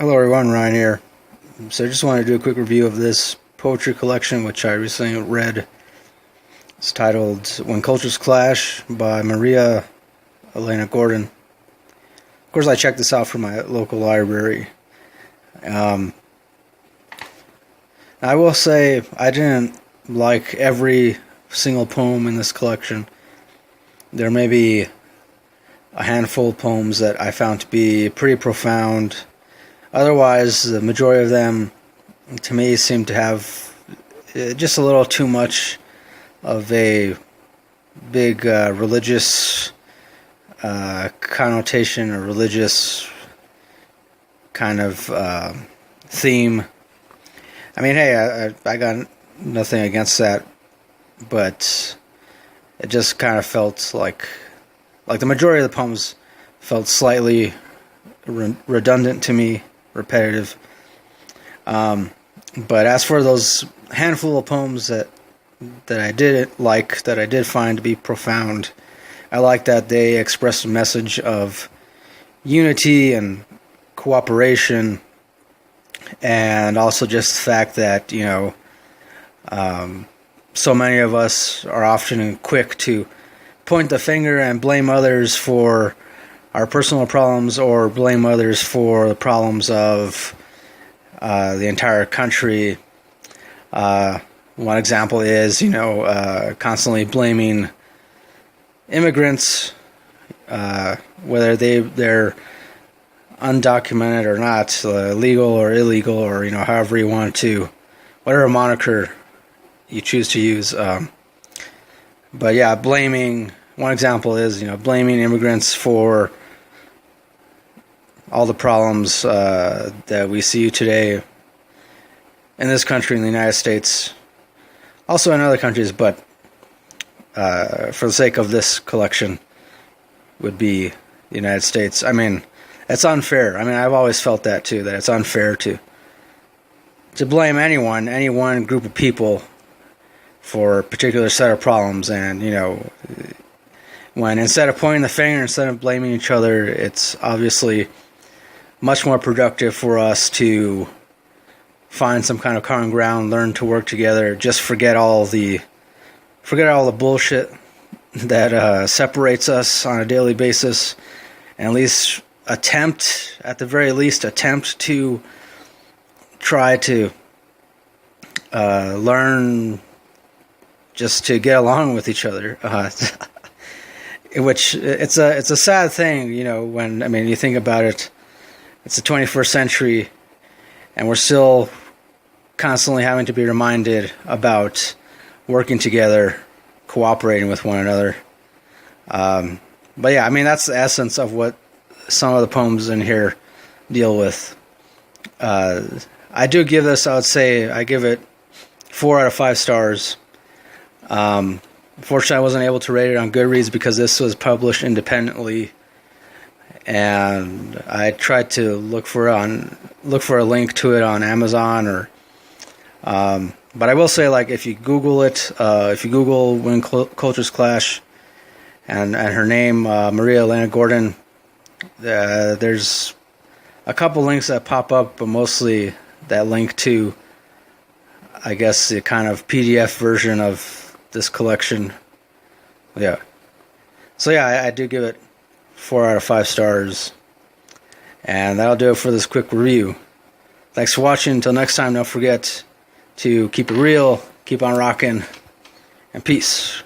Hello everyone, Ryan here. So I just wanted to do a quick review of this poetry collection which I recently read. It's titled When Cultures Clash by Elena Gordon. Of course I checked this out from my local library. I will say I didn't like every single poem in this collection. There may be a handful of poems that I found to be pretty profound. Otherwise, the majority of them, to me, seem to have just a little too much of a big religious connotation or religious kind of theme. I mean, hey, I got nothing against that, but it just kind of felt like the majority of the poems felt slightly redundant to me. Repetitive. But as for those handful of poems that I did like, that I did find to be profound, I like that they expressed a message of unity and cooperation, and also just the fact that, so many of us are often quick to point the finger and blame others for our personal problems, or blame others for the problems of the entire country. One example is, constantly blaming immigrants, whether they're undocumented or not, legal or illegal, or however you want to, whatever moniker you choose to use. But yeah, blaming. One example is, blaming immigrants for all the problems that we see today in this country, in the United States, also in other countries, but for the sake of this collection, would be the United States. I mean, it's unfair. I mean, I've always felt that too, that it's unfair to blame any one group of people for a particular set of problems, and when instead of pointing the finger, instead of blaming each other, it's obviously much more productive for us to find some kind of common ground, learn to work together, just forget all the bullshit that separates us on a daily basis, and at least at the very least attempt to try to learn just to get along with each other. Which it's a sad thing, when you think about it. It's the 21st century, and we're still constantly having to be reminded about working together, cooperating with one another. But yeah, that's the essence of what some of the poems in here deal with. I do give this, I would say, I give it 4 out of 5 stars. Unfortunately, I wasn't able to rate it on Goodreads because this was published independently, and I tried to look for a link to it on Amazon or. But I will say, if you Google it, if you Google When Cultures Clash and her name, Elena Gordon, there's a couple links that pop up, but mostly that link to, I guess, the kind of PDF version of this collection. Yeah. So yeah, I do give it 4 out of 5 stars. And that'll do it for this quick review. Thanks for watching. Until next time, don't forget to keep it real, keep on rocking, and peace.